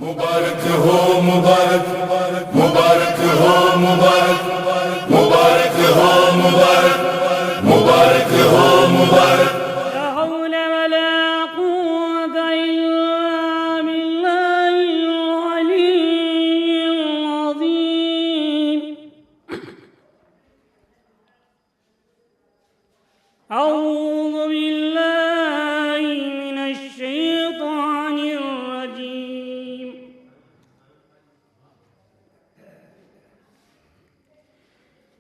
مبارك هو مبارك مبارك هو مبارك مبارك هو مبارك مبارك هو مبارك. لا حول ولا قوة إلا بالله العلي العظيم. أعوذ بالله من الشيطان الرجيم.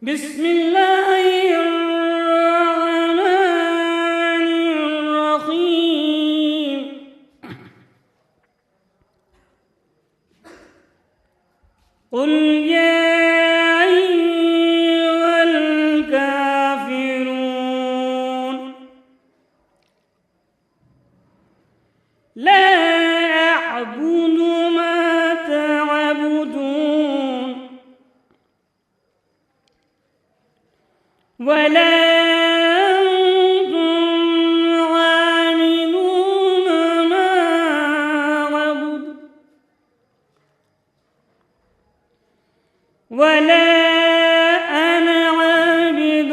بسم الله الرحمن الرحيم. قل يا أيها الكافرون لا أعبد ما تعبدون ولا أنتم عابدون ما أعبد ولا أنا عابد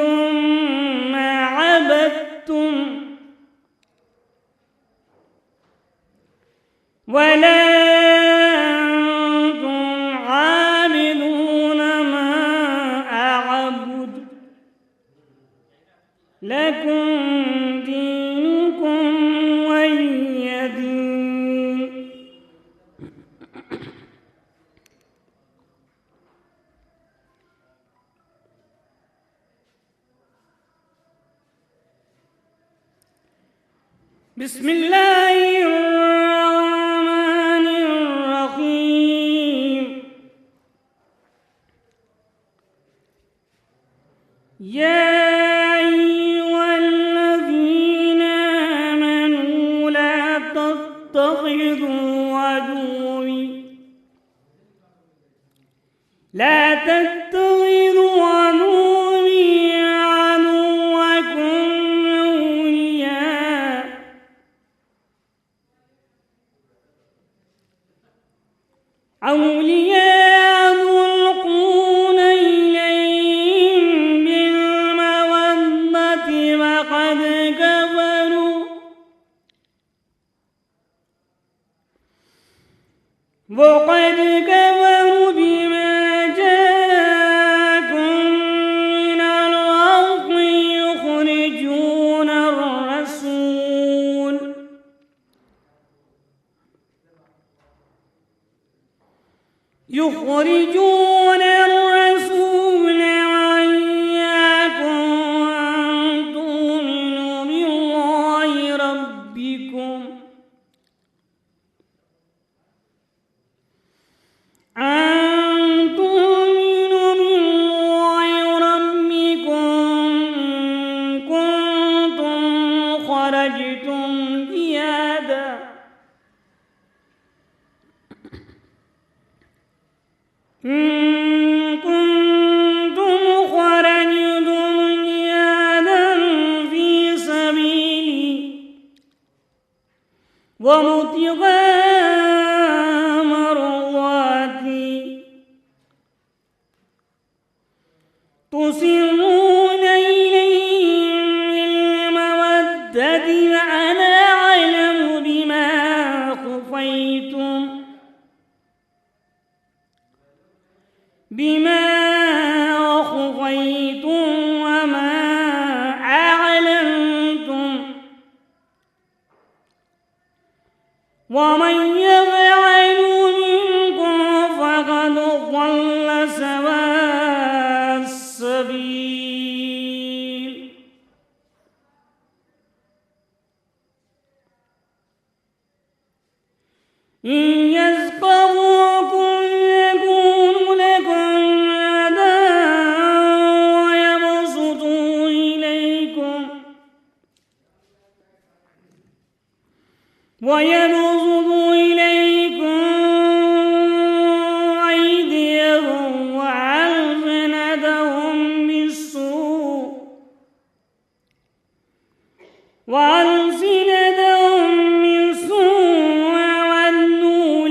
ما عبدتم ولا أنتم عابدون ما أعبد لكم دينكم ولي دين. بسم الله الرحمن الرحيم. يا أيها الذين آمنوا لا تتخذوا عدوي عدوكم أولياء تلقون إليهم بالمودة وقد كفروا بما جاءكم من الحق يخرجون الرسول وإياكم أن تؤمنوا بالله ربكم إن كنتم خرجتم جهادا في سبيلي وابتغاء مرضاتي تسرون إليهم بالمودة وأنا أعلم بما أخفيتم وما أعلنتم ومن يفعل منكم فقد ضل سواء السبيل. إن يثقفوكم يكونوا لكم أعداء ويبسطوا إليكم أيديهم وألسنتهم بالسوء وَأَلْسِنَتَهُم بِالسُّوءِ وَوَدُّوا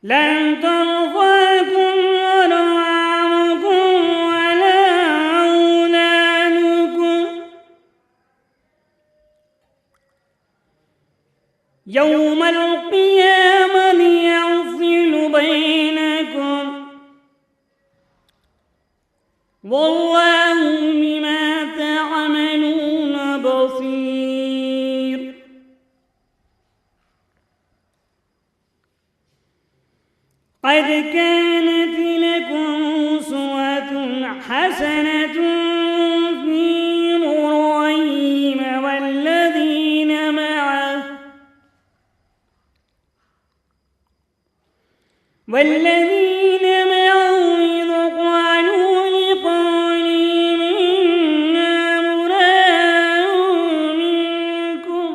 لن ترفعكم أرحامكم ولا أولادكم يوم القيامة يفصل بينكم والله بما تعملون بصير. قد كانت لكم أسوة حسنة في إبراهيم والذين معه إذ قالوا لقومهم إنا براء منكم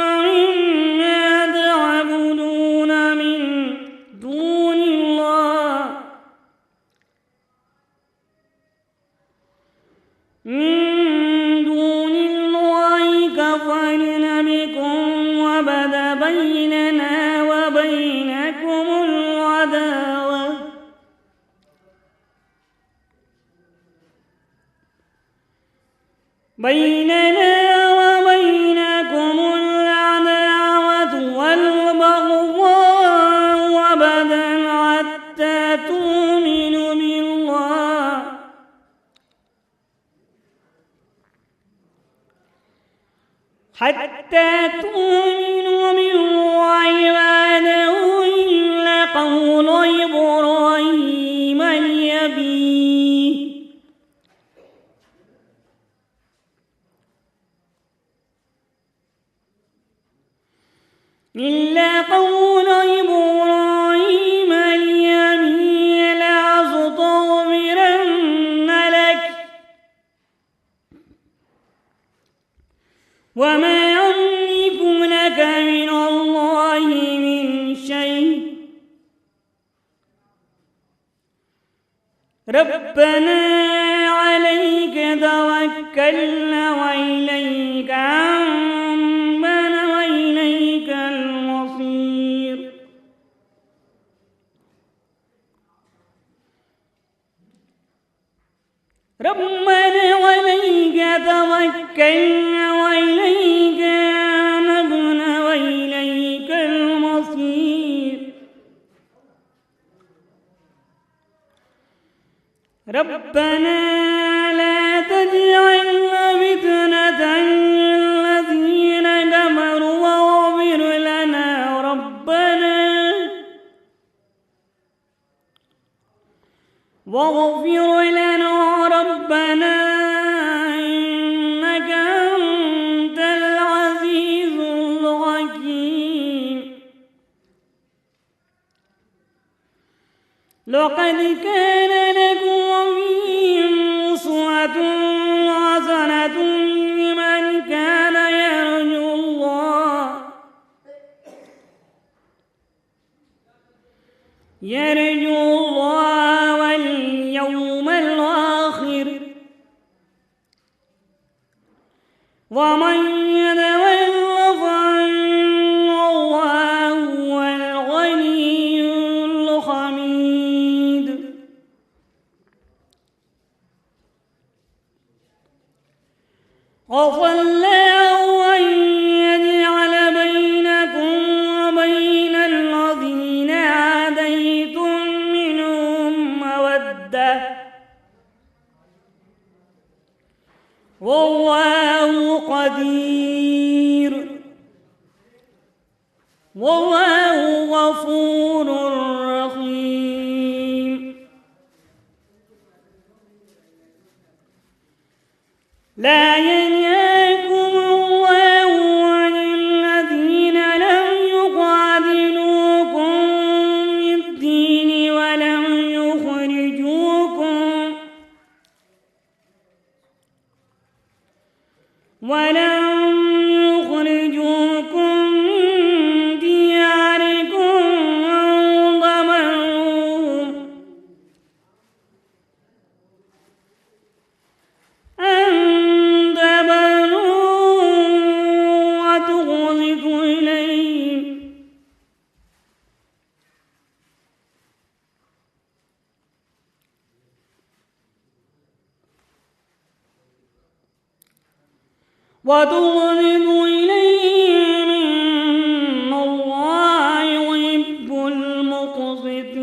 ومما تعبدون من دون الله كفرنا بكم وبدا بيننا وبينكم العداوة والبغضاء وبدا حتى تؤمنوا بالله وحده إلا قول إبراهيم لأبيه لأستغفرن لك وما أملك لك من الله من شيء ربنا عليك توكلنا وإليك أنبنا وإليك المصير. ربنا عليك توكلنا وإليك أنبنا وإليك المصير. ربنا لا تجعلنا فتنة للذين كفروا واغفر لنا ربنا إنك أنت العزيز الحكيم. لقد كان لكم فيهم أسوة حسنة لمن كان يرجو الله واليوم الآخر ومن يتول فإن الله هو الغني الحميد. عسى الله أن يجعل بينكم وبين الذين عاديتم منهم مودة والله قدير والله غفور رحيم. لا ينهاكم الله عن الذين لم يقاتلوكم في الدين ولم يخرجوكم من دياركم أن تبروهم وتقرضوا إليه من الله يحب المقسطين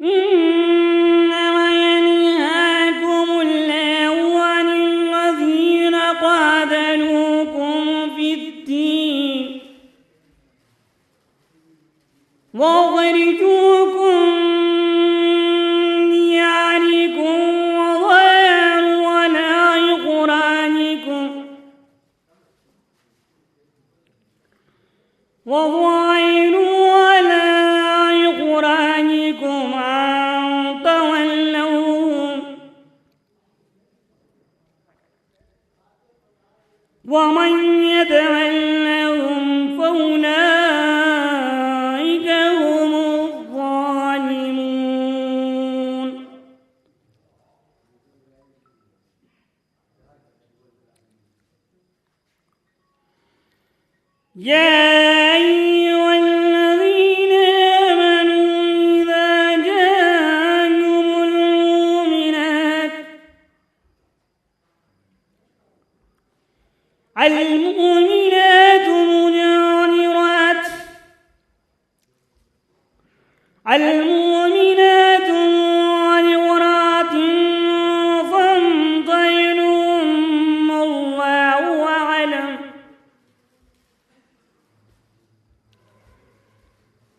إنما ينهاكم الله عن الذين قاتلوكم في الدين وأخرجوكم من دياركم وظاهروا على إخراجكم أن تولوهم ومن يتولهم فأولئك هم الظالمون يا أيها الذين آمنوا إذا جاءكم المؤمنات مهاجرات فامتحنوهن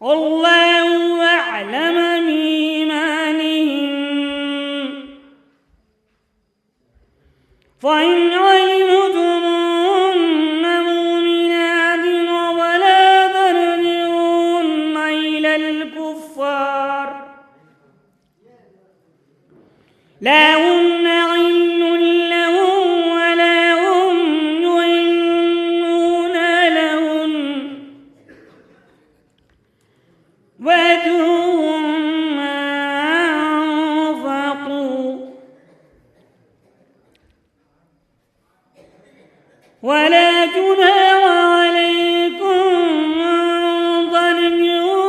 الله أعلم بإيمانهن فإن علمتموهن مؤمنات فلا ترجعوهن إلى الكفار لا هن حل لهم ولا هم يحلون لهن وآتوهم ما أنفقوا ولا جناح عليكم أن ترجعوهن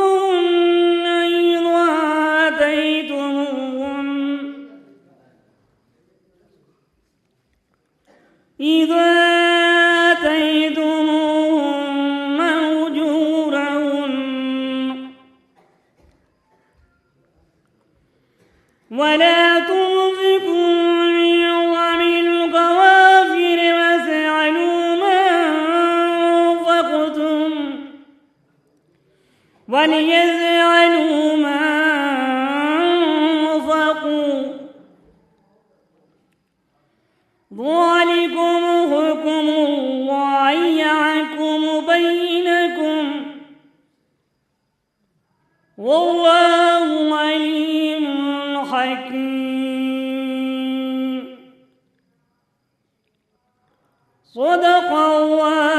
إذا آتيتموهن أجورهن ولا تمسكوا بعظم الكوافر واسألوا ما أنفقتم وليسألوا ما أنفقوا ذلكم حكم الله يحكم بينكم والله عليم حكيم صدق الله